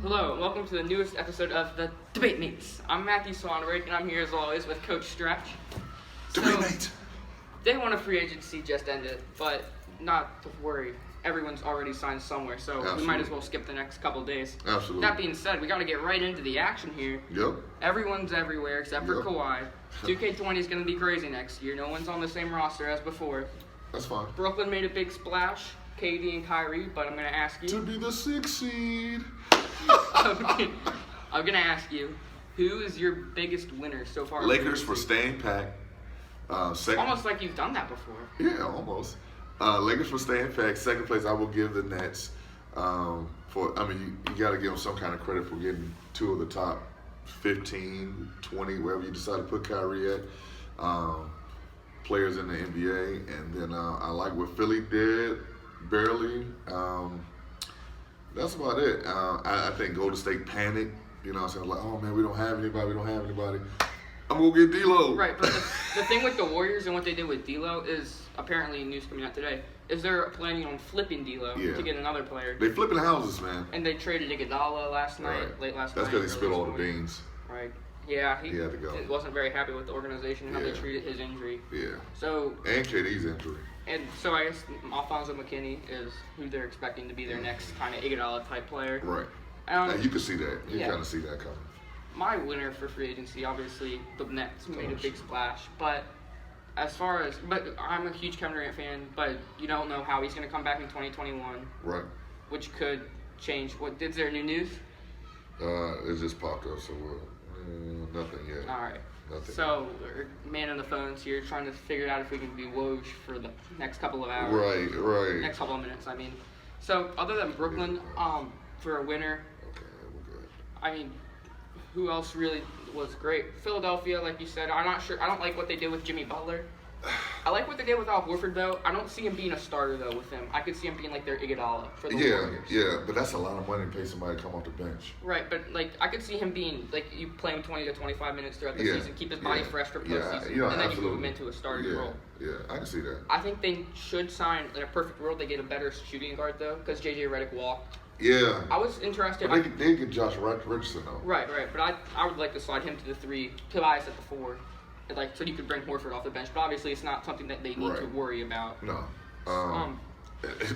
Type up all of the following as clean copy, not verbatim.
Hello, and welcome to the newest episode of the Debate Mates. I'm Matthew Swanberg, and I'm here as always with Coach Stretch. Debate Mate! Day one of free agency just ended, but not to worry. Everyone's already signed somewhere, so Absolutely. we might as well skip the next couple days. Absolutely. That being said, we got to get right into the action here. Yep. Everyone's everywhere except for Yep. Kawhi. 2K20 is going to be crazy next year. No one's on the same roster as before. That's fine. Brooklyn made a big splash, KD and Kyrie, but I'm going to ask you. To be the 6th seed. I'm going to ask you, who is your biggest winner so far? in Lakers free for agency? staying packed. Second. Almost like you've done that before. Yeah, almost. Lakers for staying packed. Second place, I will give the Nets. You got to give them some kind of credit for getting two of the top 15, 20, wherever you decide to put Kyrie at. Players in the NBA. And then I like what Philly did, barely. That's about it. I think Golden State panicked. You know what I'm saying? Like, oh, man, we don't have anybody. I'm going to get D-Lo. Right, but the thing with the Warriors and what they did with D'Lo is, apparently news coming out today, is they're planning on flipping D'Lo to get another player. They flipping houses, man. And they traded Iguodala last night, late last night. That's because he spilled early all the this morning. beans. Right. Yeah, he had to go. wasn't very happy with the organization and how they treated his injury. Yeah. So, And KD's injury. I guess Alfonso McKinney is who they're expecting to be their next kind of Iguodala type player. Right. Now, you can see that. You yeah. kind of see that coming. My winner for free agency, obviously, the Nets made a big splash. But I'm a huge Kevin Durant fan, but you don't know how he's going to come back in 2021. Right. Which could change. Is there new news? It just popped up, so nothing yet. All right. Nothing. So, man on the phones here trying to figure out if we can be Woj for the next couple of hours. Right. Next couple of minutes, I mean. So, other than Brooklyn, for a winner, Okay, we're good. I mean, who else really was great? Philadelphia, like you said, I'm not sure. I don't like what they did with Jimmy Butler. I like what they did with Al Horford, though. I don't see him being a starter, though, with him. I could see him being like their Iguodala for the Warriors. Yeah, but that's a lot of money to pay somebody to come off the bench. Right, but like I could see him being like you play him 20 to 25 minutes throughout the season, keep his body fresh for postseason, and then you move him into a starting role. Yeah, I can see that. I think they should sign in a perfect world. They get a better shooting guard though, because JJ Redick walked. Yeah. I was interested. But they get Josh Richardson though. Right, but I would like to slide him to the 3, Tobias at the 4. So you could bring Horford off the bench, but obviously it's not something that they need to worry about. No.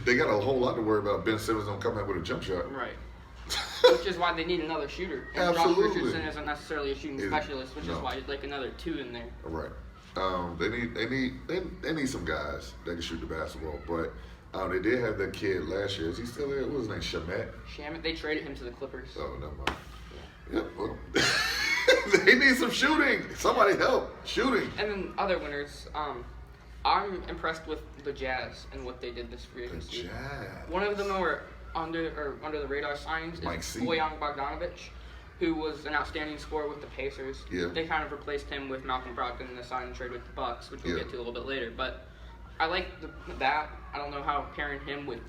They got a whole lot to worry about. Ben Simmons don't come out with a jump shot. Right. Which is why they need another shooter. And Absolutely. Josh Richardson isn't necessarily a shooting specialist, which is why you'd like another 2 in there. Right. They need some guys that can shoot the basketball, but they did have that kid last year. Is he still there? What was his name? Shamet. They traded him to the Clippers. Oh, never mind. Yep. Well, they need some shooting. Somebody help shooting. And then other winners. I'm impressed with the Jazz and what they did this free The agency. Jazz. One of them were under the radar signings Mike is C. Bojan Bogdanovic, who was an outstanding scorer with the Pacers. Yeah. They kind of replaced him with Malcolm Brogdon in the sign and trade with the Bucks, which we'll get to a little bit later. But I like that. I don't know how pairing him with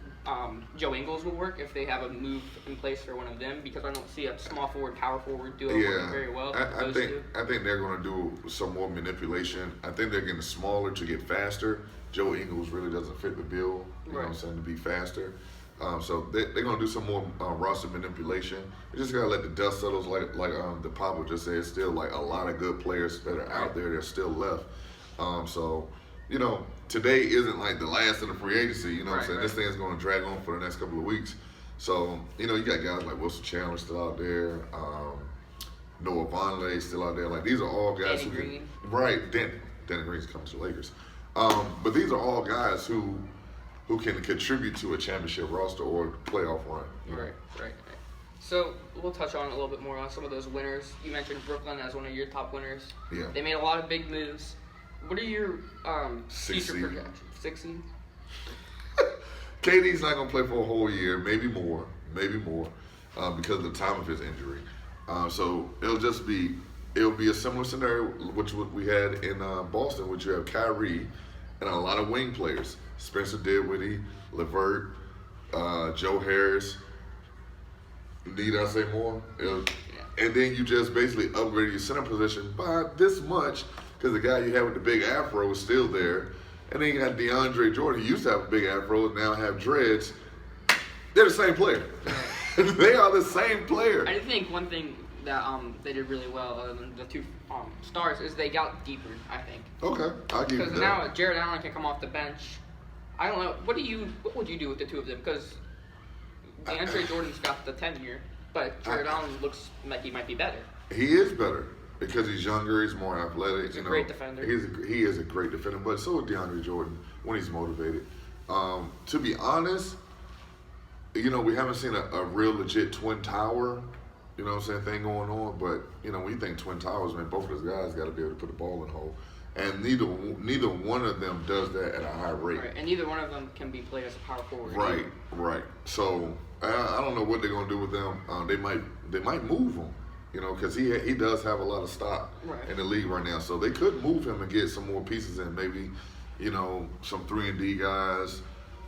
Joe Ingles will work if they have a move in place for one of them, because I don't see a small forward, power forward duo working very well. I think they're going to do some more manipulation. I think they're getting smaller to get faster. Joe Ingles really doesn't fit the bill, you know what I'm saying, to be faster. So they're going to do some more roster manipulation. You just got to let the dust settle, like the Papa just said. Still, like a lot of good players that are out there that are still left. So, you know, today isn't like the last of the free agency. You know what I'm saying? This thing's going to drag on for the next couple of weeks. So, you know, you got guys like Wilson Chandler still out there. Noah Vonleh still out there. Like, these are all guys Danny Green. Right. Danny Green's coming to the Lakers. But these are all guys who can contribute to a championship roster or playoff run. Right. So we'll touch on a little bit more on some of those winners. You mentioned Brooklyn as one of your top winners. Yeah. They made a lot of big moves. What are your future seed. projections? 6 seed? KD's not going to play for a whole year, maybe more, because of the time of his injury. So it'll be a similar scenario, which we had in Boston, which you have Kyrie and a lot of wing players. Spencer Dinwiddie, LeVert, Joe Harris. Need I say more? And then you just basically upgrade your center position by this much, because the guy you had with the big afro is still there. And then you got DeAndre Jordan. He used to have a big afro and now have dreads. They're the same player. They are the same player. I think one thing that they did really well, other than the two stars, is they got deeper. I think. Okay, I'll give you that. Because now Jared Allen can come off the bench. I don't know. What would you do with the two of them? Because DeAndre Jordan's got the tenure, but Jared Allen looks like he might be better. He is better because he's younger. He's more athletic. He's a great defender. He is a great defender, but so is DeAndre Jordan when he's motivated. To be honest, we haven't seen a real legit twin tower, thing going on. But when you think twin towers, man, both of those guys got to be able to put the ball in the hole, and neither one of them does that at a high rate. Right, and neither one of them can be played as a power forward. Right. So I don't know what they're gonna do with them. They might move him, because he does have a lot of stock in the league right now. So they could move him and get some more pieces in, maybe, some 3-and-D guys.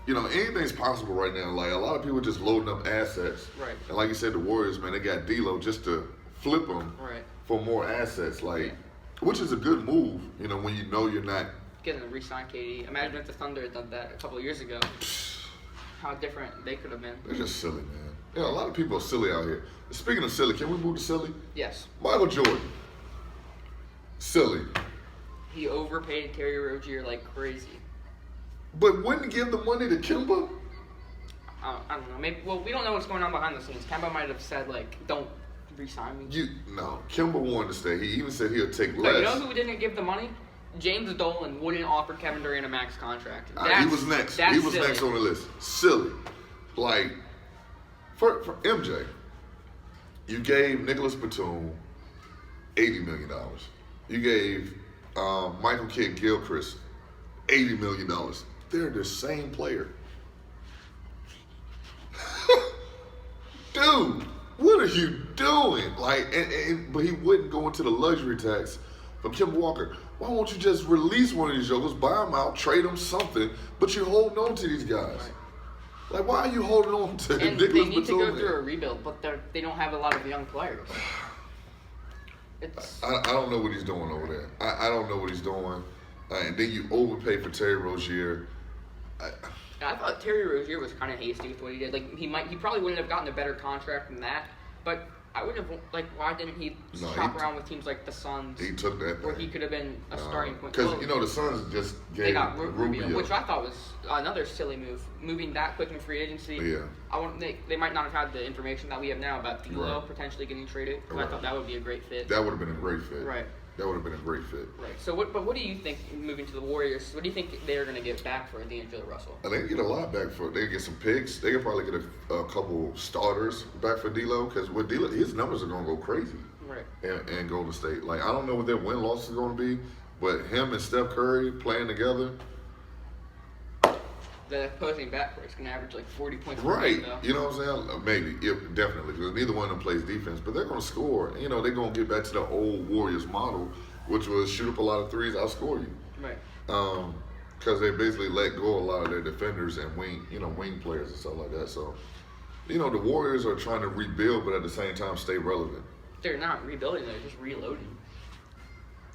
Anything's possible right now. Like, a lot of people just loading up assets. Right. And like you said, the Warriors, man, they got D'Lo just to flip them for more assets. Which is a good move, when you're not getting to re-sign KD. Imagine if the Thunder had done that a couple of years ago. How different they could have been. They're just silly, man. A lot of people are silly out here. Speaking of silly, can we move to silly? Yes. Michael Jordan. Silly. He overpaid Terry Rozier like crazy. But wouldn't give the money to Kemba? I don't know. Maybe. Well, we don't know what's going on behind the scenes. Kemba might have said, don't re-sign me. No, Kemba wanted to stay. He even said he'll take less. So you know who didn't give the money? James Dolan wouldn't offer Kevin Durant a max contract. He was next. He was silly. Next on the list. Silly. For MJ, you gave Nicholas Batum $80 million. You gave Michael Kidd-Gilchrist $80 million. They're the same player. Dude, what are you doing? But he wouldn't go into the luxury tax for Kemba Walker. Why won't you just release one of these jokers, buy them out, trade them something, but you're holding on to these guys? Right. Why are you holding on to and Nicholas Batum? They need to go through a rebuild, but they don't have a lot of young players. I don't know what he's doing over there. I don't know what he's doing. And then you overpay for Terry Rozier. I thought Terry Rozier was kind of hasty with what he did. He probably wouldn't have gotten a better contract than that. But I would have why didn't he shop around with teams like the Suns? He took that where he could have been a starting point. Because the Suns just gave they got Rubio, which I thought was another silly move. Moving that quick in free agency. Yeah. They might not have had the information that we have now about D'Lo potentially getting traded. I thought that would be a great fit. That would have been a great fit. Right. That would have been a great fit. Right. So, what do you think moving to the Warriors? What do you think they're going to get back for D'Angelo Russell? They can get a lot back for. They can get some picks. They could probably get a couple starters back for D'Lo, because with D'Lo, his numbers are going to go crazy. Right. And Golden State. I don't know what their win loss is going to be, but him and Steph Curry playing together. The opposing backcourt is going to average 40 points per right. game, though. You know what I'm saying? Maybe, definitely, because neither one of them plays defense, but they're going to score. They're going to get back to the old Warriors model, which was shoot up a lot of threes, outscore you. Right. Because they basically let go a lot of their defenders and wing players and stuff like that. So, the Warriors are trying to rebuild, but at the same time stay relevant. They're not rebuilding; they're just reloading.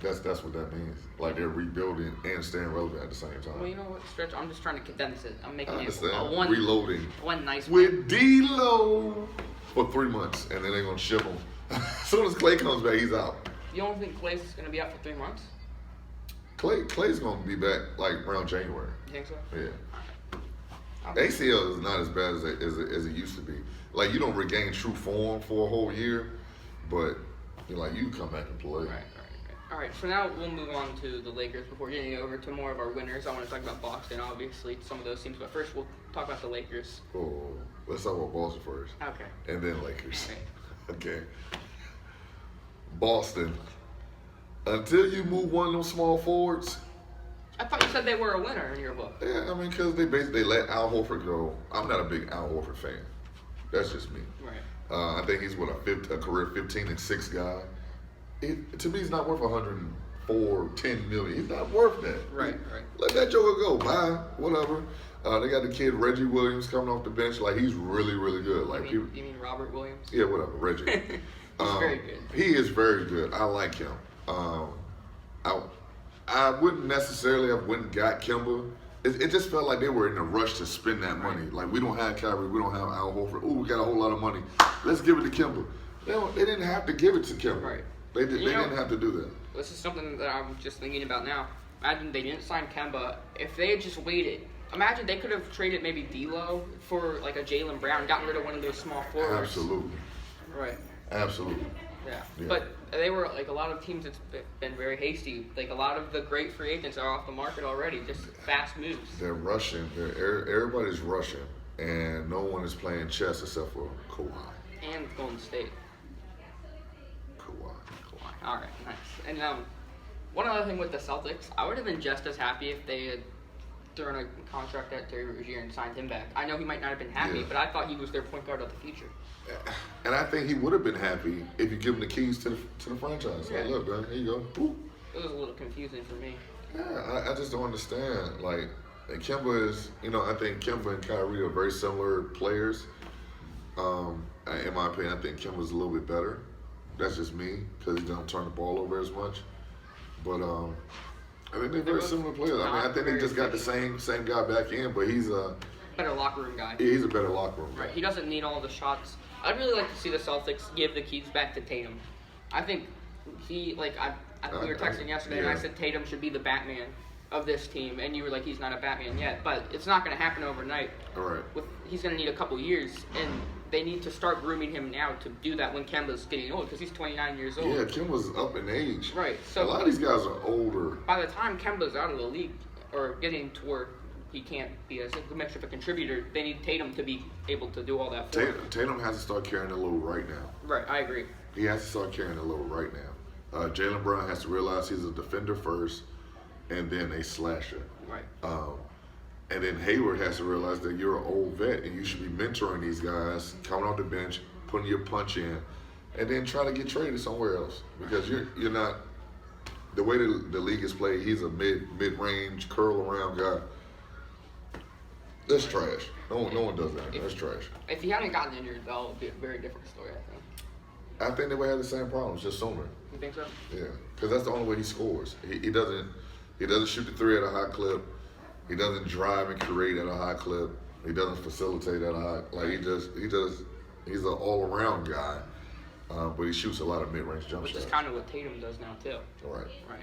That's what that means. They're rebuilding and staying relevant at the same time. Well, you know what, Stretch? I'm just trying to condense it. I'm making it reloading. One nice with D'Lo for 3 months, and then they're gonna ship him. As soon as Klay comes back, he's out. You don't think Klay's going to be out for 3 months? Klay's gonna be back around January. You think so? Yeah. ACL is not as bad as it used to be. You don't regain true form for a whole year, but you come back and play. Right. All right, so now we'll move on to the Lakers before getting over to more of our winners. I want to talk about Boston, obviously, some of those teams. But first, we'll talk about the Lakers. Oh, let's talk about Boston first. Okay. And then Lakers. Okay. Okay. Boston. Until you move one of them small forwards. I thought you said they were a winner in your book. Yeah, because they basically let Al Horford go. I'm not a big Al Horford fan. That's just me. Right. I think he's a career 15-6 guy. To me, he's not worth $10 million. He's not worth that. Right. Let that joker go. Bye. Whatever. They got the kid Reggie Williams coming off the bench. He's really, really good. You mean Robert Williams? Yeah, whatever. Reggie. He's very good. He is very good. I like him. I wouldn't necessarily have went and got Kemba it just felt like they were in a rush to spend that money. Like, we don't have Kyrie, we don't have Al Horford. Ooh, we got a whole lot of money. Let's give it to Kemba. They didn't have to give it to Kemba. Right. They didn't have to do that. This is something that I'm just thinking about now. Imagine they didn't sign Kemba. If they had just waited, imagine they could have traded maybe D'Lo for like a Jaylen Brown, gotten rid of one of those small forwards. Absolutely. Right. Absolutely. Yeah. Yeah. But they were like a lot of teams that's been very hasty. Like a lot of the great free agents are off the market already. Just fast moves. They're rushing. Everybody's rushing, and no one is playing chess except for Kawhi. And Golden State. Kawhi. All right, nice. And one other thing with the Celtics, I would have been just as happy if they had thrown a contract at Terry Rozier and signed him back. I know he might not have been happy, Yeah. but I thought he was their point guard of the future. And I think he would have been happy if you give him the keys to the franchise. Yeah. Like, look, man, here you go. Woo. It was a little confusing for me. Yeah, I just don't understand. Like, and Kemba is, I think Kemba and Kyrie are very similar players. In my opinion, I think Kemba's a little bit better. That's just me, because he don't turn the ball over as much. But I think they're very similar players. I think they just got the same guy back in, but he's a Better locker room guy. he's a better locker room guy. Right. He doesn't need all the shots. I'd really like to see the Celtics give the keys back to Tatum. I think we were texting yesterday, and I said Tatum should be the Batman of this team, and you were like, he's not a Batman yet, but it's not going to happen overnight. All right. He's going to need a couple years, and they need to start grooming him now to do that when Kemba's getting old, because he's 29 years old. Yeah, Kemba's up in age. Right. A So lot of these guys are older. by the time Kemba's out of the league or getting to where he can't be as much of a contributor, they need Tatum to be able to do all that for them. Tatum has to start carrying the load right now. Right, I agree. He has to start carrying the load right now. Jaylen Brown has to realize he's a defender first, and then a slasher. Right. And then Hayward has to realize that you're an old vet and you should be mentoring these guys, coming off the bench, putting your punch in, and then try to get traded somewhere else, because you're not. The way the league is played, he's a mid-range curl around guy. That's trash. No one does that. That's trash. If he hadn't gotten injured, though, it would be a very different story, I think. I think they would have the same problems, just sooner. You think so? Yeah, because that's the only way he scores. He doesn't shoot the three at a high clip. He doesn't drive and create at a high clip. He doesn't facilitate at a high. Like he's an all around guy, but he shoots a lot of mid range jump shots. Which is kind of what Tatum does now too. Right. Right.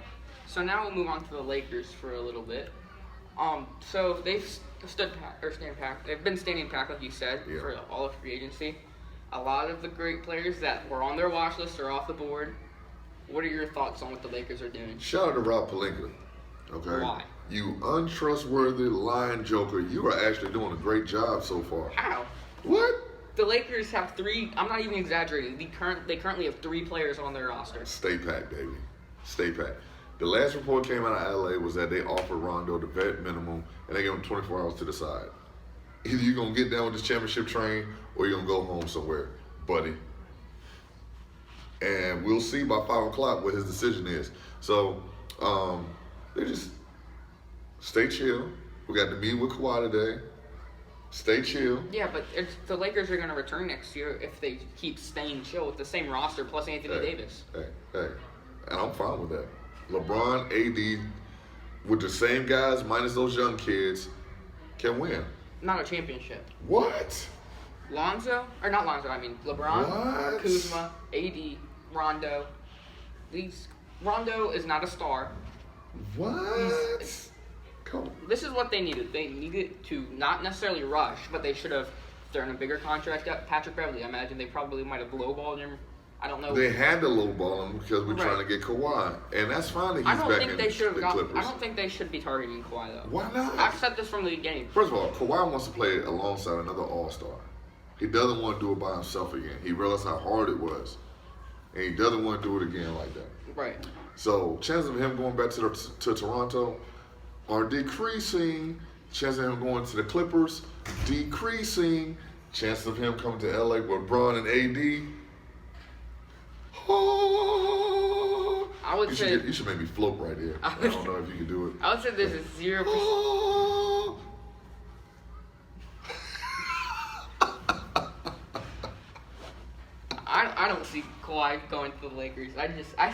So now we'll move on to the Lakers for a little bit. So they've They've been standing pat, like you said, Yeah. for all of free agency. A lot of the great players that were on their watch list are off the board. What are your thoughts on what the Lakers are doing? Shout out to Rob Pelinka. Okay. Why? You untrustworthy lying joker. You are actually doing a great job so far. How? What? The Lakers have three. I'm not even exaggerating. They currently have 3 players on their roster. Stay packed, baby. Stay packed. The last report came out of LA was that they offered Rondo the vet minimum and they gave him 24 hours to decide. Either you're going to get down with this championship train or you're going to go home somewhere, buddy. And we'll see by 5 o'clock what his decision is. So, they just stay chill. We got to meet with Kawhi today. Stay chill. Yeah, but the Lakers are going to return next year if they keep staying chill with the same roster plus Anthony Davis. Hey. And I'm fine with that. LeBron, AD, with the same guys minus those young kids, can win. Not a championship. What? LeBron, What? Kuzma, AD, Rondo. Rondo is not a star. What? Come on. This is what they needed. They needed to not necessarily rush, but they should have thrown a bigger contract at Patrick Beverley. I imagine they probably might have lowballed him. I don't know. They had to lowball him because we're Right. trying to get Kawhi, and that's fine that he's I don't back think in they should have the got. Clippers. I don't think they should be targeting Kawhi though. Why not? I've said this from the beginning. First of all, Kawhi wants to play alongside another All-Star. He doesn't want to do it by himself again. He realized how hard it was, and he doesn't want to do it again like that. Right. So chances of him going back to Toronto are decreasing. Chances of him going to the Clippers decreasing. Chances of him coming to LA with Bron and AD. Oh, I would say you should make me float right here. I don't know if you can do it. I would say there's a 0%. Oh. I don't see Kawhi going to the Lakers.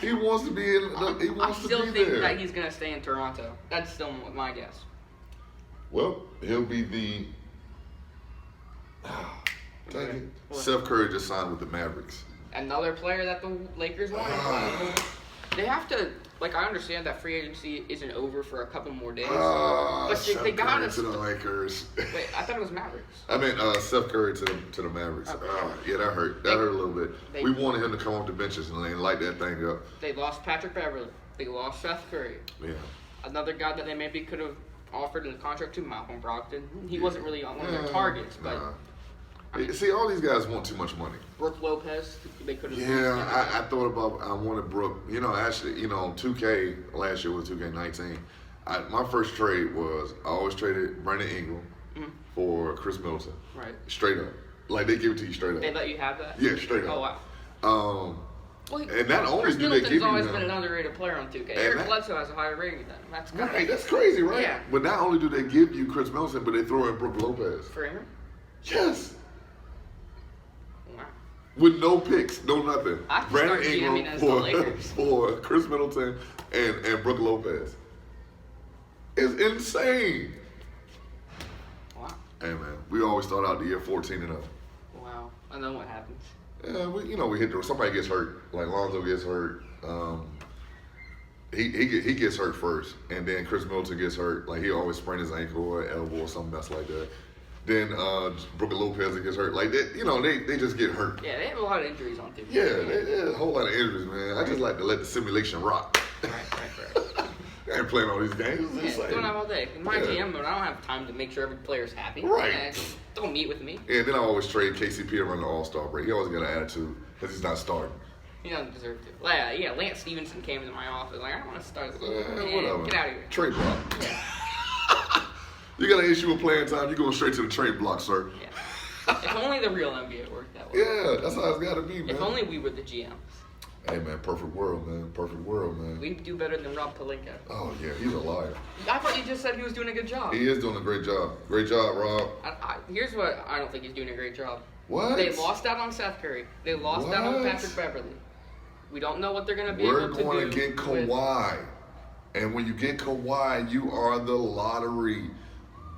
He wants to be in. He I wants to still be think there. that he's gonna stay in Toronto. That's still my guess. Well, he'll be the. Dang it. What? Steph Curry just signed with the Mavericks. Another player that the Lakers wanted. They have to, like, I understand that free agency isn't over for a couple more days. But Steph they got Curry us. to the Lakers. Wait, I thought it was Mavericks. I mean, Steph Curry to the Mavericks. Okay. Yeah, that hurt. That hurt a little bit. They- We wanted him to come off the benches and light that thing up. They lost Patrick Beverly. They lost Seth Curry. Yeah. Another guy that they maybe could have offered a contract to, Malcolm Brogdon. He wasn't really on one of their targets, but See, all these guys want too much money. Brooke Lopez, they could have. Yeah, I thought about. I wanted Brooke. Actually, 2K last year was 2K19. My first trade was I always traded Brandon Ingram for Chris Middleton. Right. Straight up, like they give it to you straight up. They let you have that? Yeah, straight Oh, up. wow. And not only Chris do they give Middleton's you always him, been an underrated player on 2K. And Eric that- Bledsoe has a higher rating than him. That's kind right? That's crazy, right? Yeah. But not only do they give you Chris Middleton, but they throw in Brooke Lopez. For Ingram? Yes. Wow. With no picks, no nothing. I have to Brandon start GMing Ingram as the Lakers. for Chris Middleton and Brooke Lopez. It's insane. Wow. Hey man, we always start out the year 14-0. Wow. And then what happens? Yeah, we hit somebody gets hurt, like Lonzo gets hurt. He gets hurt first, and then Chris Middleton gets hurt. Like he always sprain his ankle or elbow or something mess like that. Then Brooke Lopez gets hurt. Like that, they just get hurt. Yeah, they have a lot of injuries on 2K. Yeah, there's a whole lot of injuries, man. I just like to let the simulation rock. Right. I ain't playing all these games. Yeah, It's like- doing that all day. In my Yeah. GM mode, I don't have time to make sure every player's happy. Right. Just don't meet with me. And then I always trade KCP around the All-Star break. He always got an attitude because he's not starting. He doesn't deserve to. Yeah, Lance Stevenson came into my office like, I don't want to start. Whatever. Get out of here. Trade block. Yeah. You got an issue with playing time, you go straight to the trade block, sir. Yeah. If only the real NBA worked that way. Yeah, that's how it's got to be, man. If only we were the GMs. Hey, man, perfect world, man. Perfect world, man. We'd do better than Rob Pelinka. Oh, yeah, he's a liar. I thought you just said he was doing a good job. He is doing a great job. Great job, Rob. Here's what I don't think he's doing a great job. What? They lost out on Seth Curry. They lost out on What? Patrick Beverly. We don't know what they're going to be We're able to do. going to get Kawhi. And when you get Kawhi, you are the lottery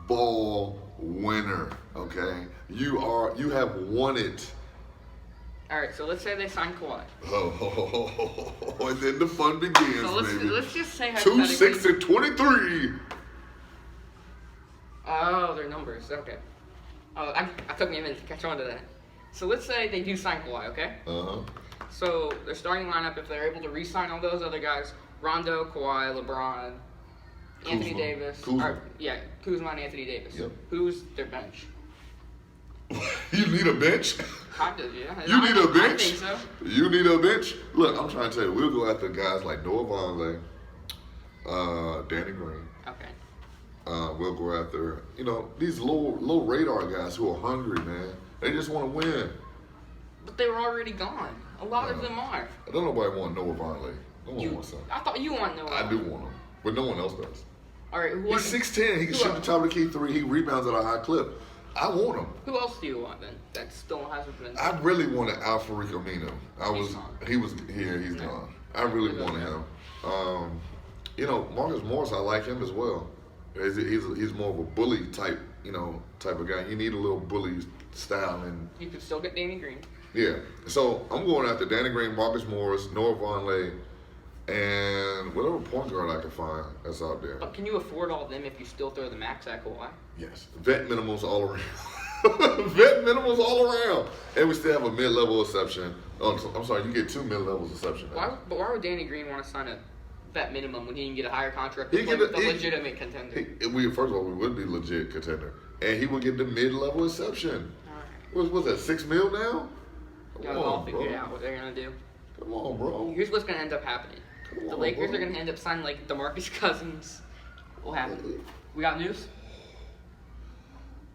ball winner, okay? You have won it. All right, so let's say they sign Kawhi. Oh, and then the fun begins, So baby. let's just say 2, 6, hypothetically. and 23. Oh, their numbers. Okay. Oh, I took me a minute to catch on to that. So let's say they do sign Kawhi, okay? Uh-huh. So their starting lineup, if they're able to re-sign all those other guys, Rondo, Kawhi, LeBron, Anthony Kuzma. Davis. Kuzma. Kuzma and Anthony Davis. Yep. Who's their bench? You need a bench? Kind of, yeah. You need a bench? I think so. You need a bench? Look, I'm trying to tell you, we'll go after guys like Noah Vonleh, Danny Green. Okay. We'll go after, these low radar guys who are hungry, man. They just want to win. But they were already gone. A lot of them are. I don't nobody want Noah Vonleh. No one wants him. I thought you want Noah. I do want him, but no one else does. All right. He's 6'10". He can shoot the top of the key three. He rebounds at a high clip. I want him. Who else do you want then? That still hasn't been. I really wanted Alfred Amino. He's No. gone. I really wanted him. Marcus Morris, I like him as well. He's more of a bully type of guy. You need a little bully style, and You could still get Danny Green. yeah. So I'm going after Danny Green, Marcus Morris, Noah Vonleh, and whatever point guard I can find that's out there. But can you afford all of them if you still throw the max at Kawhi? Yes, vet minimums all around. Vet minimums all around, and we still have a mid-level exception. Oh, I'm sorry, you get 2 mid-levels exception. Why would Danny Green want to sign a vet minimum when he can get a higher contract He with get a a- he- legitimate contender? First of all, we would be legit contender, and he would get the mid-level exception. All right. What's that? $6 million now? Got it all figured out what they're gonna do. Come on, bro. Here's what's gonna end up happening. Come The on, Lakers bro. are gonna end up signing like DeMarcus Cousins. What happened? We got news?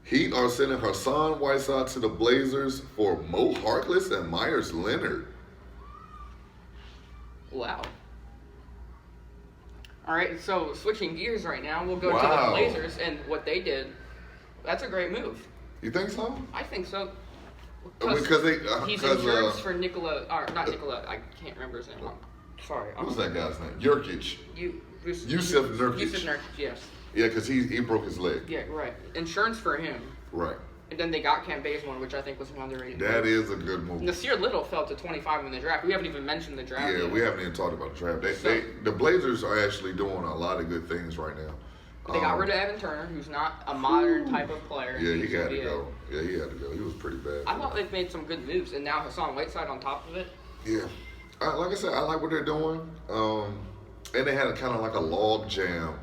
Heat are sending Hassan Whiteside to the Blazers for Mo Harkless and Myers Leonard. Wow. All right, so switching gears right now, we'll go to Wow. the Blazers and what they did. That's a great move. You think so? I think so. Because they He's because insurance for Nikola, or not Nikola. I can't remember his name. Sorry. who's that guy's name? Jurkic. Yusuf Yusuf Nurkic. Yusuf Nurkic, yes. Yeah, because he broke his leg. Yeah, right. Insurance for him. Right. And then they got Cam Bazemore, which I think was an underrated That move. is a good move. Nasir Little fell to 25 in the draft. We haven't even mentioned the draft Yeah, yet. we haven't even talked about the draft. The Blazers are actually doing a lot of good things right now. They got rid of Evan Turner, who's not a modern type of player. Yeah, he had to go. Yeah, he had to go. He was pretty bad. I thought they've made some good moves, and now Hassan Whiteside on top of it. Yeah. Like I said, I like what they're doing. And they had a kind of like a log jam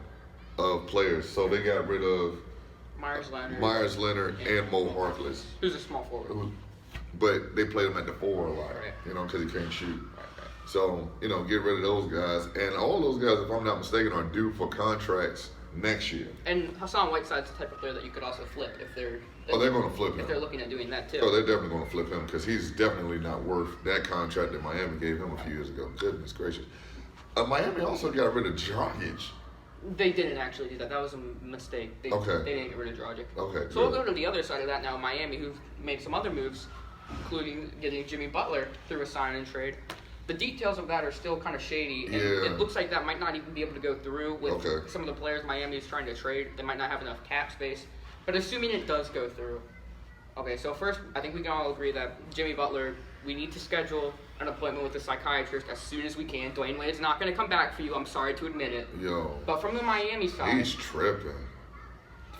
of players. So they got rid of Myers Leonard and Mo Harkless. Who's a small forward. But they played him at the 4 a lot, Right. because he can't shoot. Right. So, get rid of those guys. And all those guys, if I'm not mistaken, are due for contracts next year. And Hassan Whiteside's the type of player that you could also flip if they're. They're going to flip him. If they're looking at doing that too. Oh, they're definitely going to flip him because he's definitely not worth that contract that Miami gave him a few years ago. Goodness gracious. Miami also got rid of Dragic. They didn't actually do that. That was a mistake. They didn't get rid of Dragic. Okay. So we'll go to the other side of that now. Miami, who've made some other moves, including getting Jimmy Butler through a sign and trade. The details of that are still kind of shady. And it looks like that might not even be able to go through with some of the players Miami is trying to trade. They might not have enough cap space. But assuming it does go through. Okay, so first, I think we can all agree that Jimmy Butler, we need to schedule an appointment with a psychiatrist as soon as we can. Dwayne Wade's not going to come back for you. I'm sorry to admit it. Yo. But from the Miami side. He's tripping.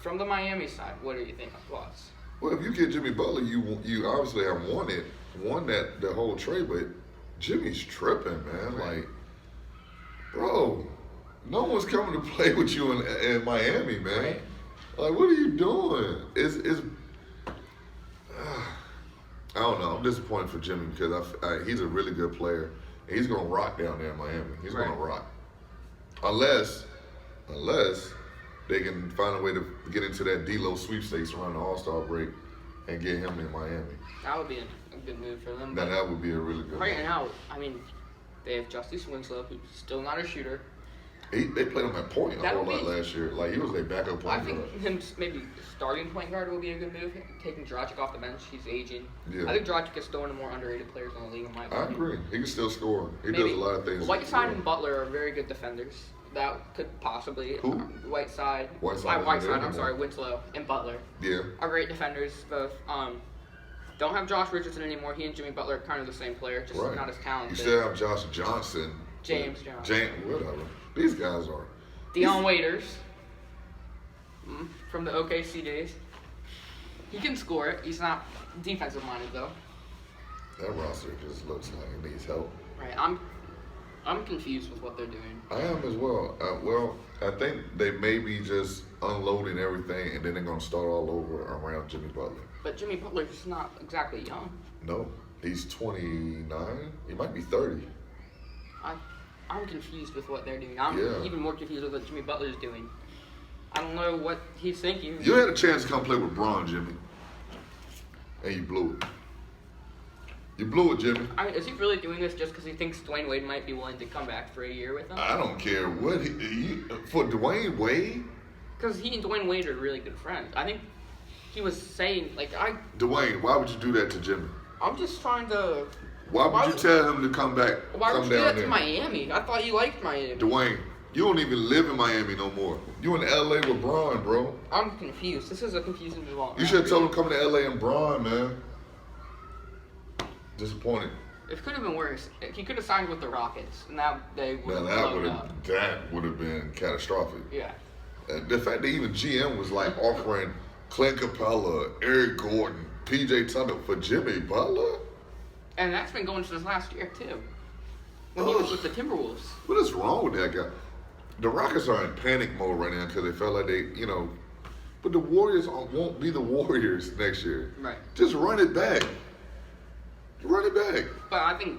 From the Miami side, what do you think of thoughts? Well, if you get Jimmy Butler, you obviously have won that the whole trade, but Jimmy's tripping, man. Right. Like, bro, no one's coming to play with you in Miami, man. Right. Like, what are you doing? I don't know. I'm disappointed for Jimmy because he's a really good player. And he's going to rock down there in Miami. He's going to rock. Unless they can find a way to get into that D-Lo sweepstakes around the All-Star break and get him in Miami. That would be a good move for them. Now, that would be a really good right move. now, I mean, they have Justice Winslow, who's still not a shooter. They played him at point a whole lot last year. Like, he was their backup point I think him maybe starting point guard will be a good move. Taking Dragic off the bench, he's aging. Yeah. I think Dragic is still one of the more underrated players in the league, in my opinion. I agree. He can still score. He does a lot of things. Whiteside and Butler are very good defenders. That could possibly. Who? Whiteside. Whiteside, I'm sorry, Winslow and Butler. Yeah. Are great defenders, both. Don't have Josh Richardson anymore. He and Jimmy Butler are kind of the same player, just not as talented. You still have Josh Johnson. James Johnson. Whatever. These guys are. Dion Waiters from the OKC days. He can score it. He's not defensive minded though. That roster just looks like it needs help. Right. I'm confused with what they're doing. I am as well. I think they may be just unloading everything and then they're going to start all over around Jimmy Butler. But Jimmy Butler's not exactly young. No. He's 29. He might be 30. I'm confused with what they're doing. I'm even more confused with what Jimmy Butler's doing. I don't know what he's thinking. You had a chance to come play with Bron, Jimmy. And you blew it. You blew it, Jimmy. I mean, is he really doing this just because he thinks Dwayne Wade might be willing to come back for a year with him? I don't care what for Dwayne Wade. Because he and Dwayne Wade are really good friends. I think he was saying, Dwayne, why would you do that to Jimmy? I'm just trying to... Why would you tell him to come back? Why would you do that there? to Miami? I thought you liked Miami. Dwayne, you don't even live in Miami no more. You in LA with Bron, bro. I'm confused. This is a confusing move. You should have told him come to LA and Bron, man. Disappointed. It could have been worse. He could have signed with the Rockets, and that they would have blown up. That would have been catastrophic. Yeah. The fact that even GM was like offering Clint Capella, Eric Gordon, PJ Tucker for Jimmy Butler. And that's been going since last year, too. When he was with the Timberwolves. What is wrong with that guy? The Rockets are in panic mode right now because they felt like they, but the Warriors won't be the Warriors next year. Right. Just run it back. Run it back. But I think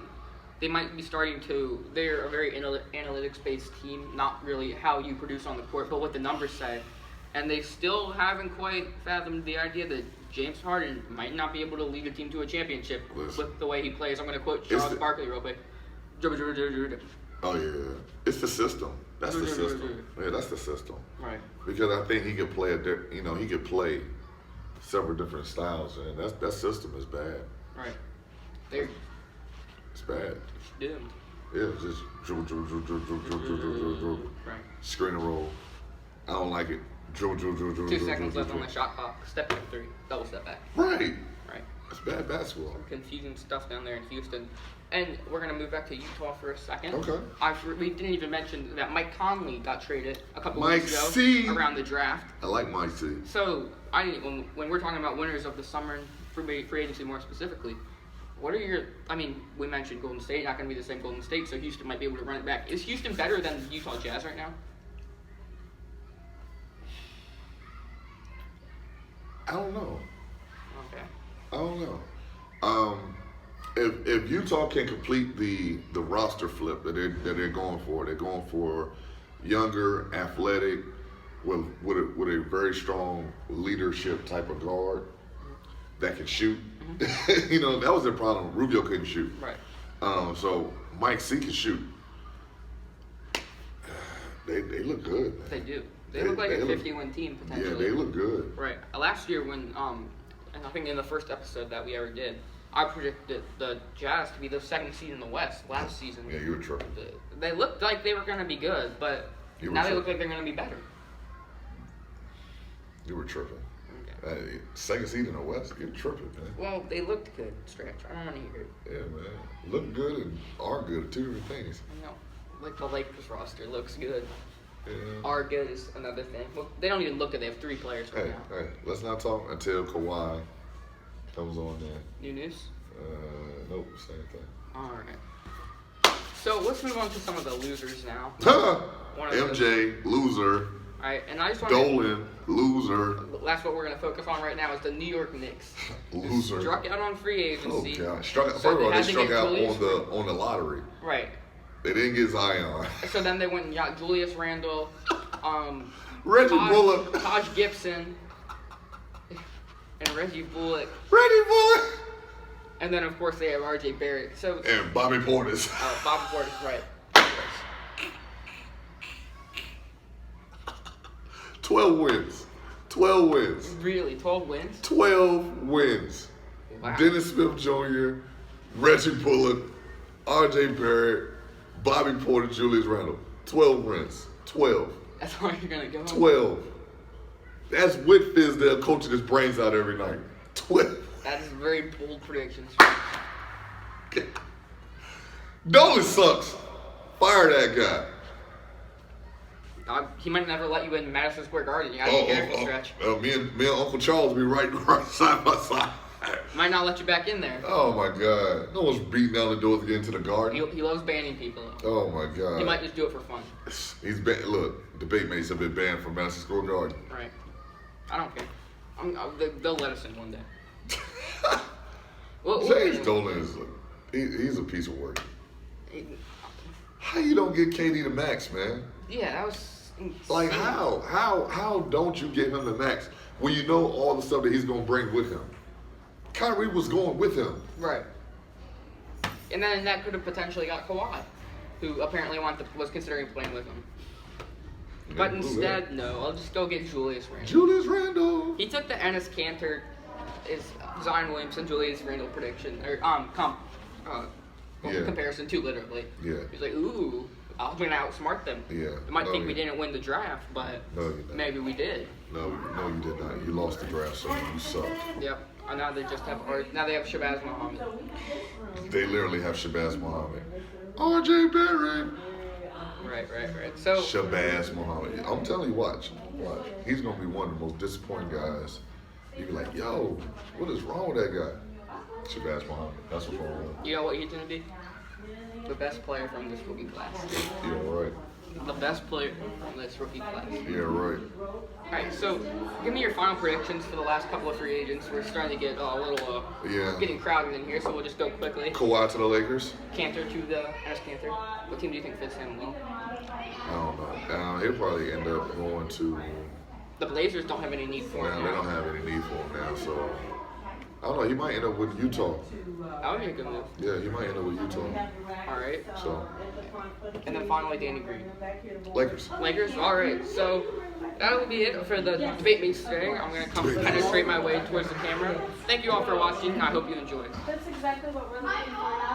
they might be starting to, they're a very analytics-based team, not really how you produce on the court, but what the numbers say. And they still haven't quite fathomed the idea that James Harden might not be able to lead a team to a championship with the way he plays. I'm going to quote Charles Barkley real quick. Oh, yeah. It's the system. That's the system. Yeah, that's the system. Right. Because I think he could play he could play several different styles, and that system is bad. Right. It's bad. It's doomed. Yeah, just dribble. Right. Screen and roll. I don't like it. Dribble. 2 seconds left on the shot clock. Step back 3. Double step back. Right. Right. That's bad basketball. Some confusing stuff down there in Houston. And we're going to move back to Utah for a second. Okay. We didn't even mention that Mike Conley got traded a couple Mike weeks ago C. around the draft. I like Mike C. So, when we're talking about winners of the summer and free agency more specifically, what are your, we mentioned Golden State, not going to be the same Golden State, so Houston might be able to run it back. Is Houston better than the Utah Jazz right now? I don't know. Okay. I don't know. If Utah can complete the roster flip that they're going for younger, athletic, with a very strong leadership type of guard that can shoot. Mm-hmm. That was their problem. Rubio couldn't shoot. Right. So Mike C can shoot. They look good, man. They do. They look like a 50-win team potentially. Yeah, they look good. Right. Last year when and I think in the first episode that we ever did, I predicted the Jazz to be the second seed in the West last season. Yeah, you were tripping. They looked like they were going to be good, but now they look like they're going to be better. You were tripping. Okay. Second seed in the West, you're tripping, man. Well, they looked good, Stretch. I don't want to hear it. Yeah, man. Look good and are good are two different things. I know. Like the Lakers roster looks good. Yeah. Are good is another thing. Well, they don't even look good. They have 3 players right now. Hey, let's not talk until Kawhi comes on there. New news? Nope, same thing. All right. So let's move on to some of the losers now. MJ, loser. All right, and I just want Dolan, loser. That's what we're going to focus on right now is the New York Knicks. Loser. Struck out on free agency. Oh, God. First of all, they struck out on the lottery. Right. They didn't get Zion. So then they went and got Julius Randle, Reggie Bullock. Taj Gibson, and Reggie Bullock. And then, of course, they have R.J. Barrett. And Bobby Portis. Bobby Portis, right. 12 wins. 12 wins. Really? 12 wins? 12 wins. Wow. Dennis Smith Jr., Reggie Bullock, R.J. Barrett, Bobby Portis, Julius Randle. 12 wins. 12. That's how you're going to go? 12. That's Whit Fizdale coaching his brains out every night. 12. That is very bold predictions. Dolan sucks. Fire that guy. He might never let you in Madison Square Garden. You gotta be careful, Stretch. Me and Uncle Charles be right side by side. Might not let you back in there. Oh my God! No one's beating down the doors to get into the garden. He loves banning people. Oh my God! He might just do it for fun. He's banned. Look, debate mates have been banned from Madison Square Garden. Right. I don't care. They'll let us in one day. James Dolan is he's a piece of work. How you don't get KD the max, man? Yeah, that was insane. Like how don't you give him the max when you know all the stuff that he's gonna bring with him? Kyrie was going with him. Right. And then that could have potentially got Kawhi, who apparently was considering playing with him. But instead, no. I'll just go get Julius Randle. Julius Randle. He took the Enes Kanter, Zion Williamson, Julius Randle prediction comparison too literally. Yeah. He's like, ooh, I'm gonna outsmart them. Yeah. You might think we didn't win the draft, but maybe we did. No, you did not. You lost the draft, so you sucked. Yep. And now they have Shabazz Muhammad. They literally have Shabazz Muhammad. R.J. Barrett. Right. So Shabazz Muhammad. I'm telling you, watch. He's gonna be one of the most disappointing guys. You be like, yo, what is wrong with that guy? Shabazz Muhammad. That's what's wrong with him. You know what he's gonna be? The best player from this rookie class. Yeah, right. The best player from this rookie class. Yeah, right. Alright, so give me your final predictions for the last couple of free agents. We're starting to get a little getting crowded in here, so we'll just go quickly. Kawhi to the Lakers. Kanter to the Enes Kanter. What team do you think fits him well? I don't know. He'll probably end up going to. The Blazers don't have any need for him. They don't have any need for him now, so I don't know. He might end up with Utah. That would be a good move. Yeah, he might end up with Utah. All right. So. And then finally, Danny Green. Lakers. All right. So that'll be it for the debate mates today. I'm gonna come penetrate my way towards the camera. Thank you all for watching. I hope you enjoyed. That's exactly what we're looking for now.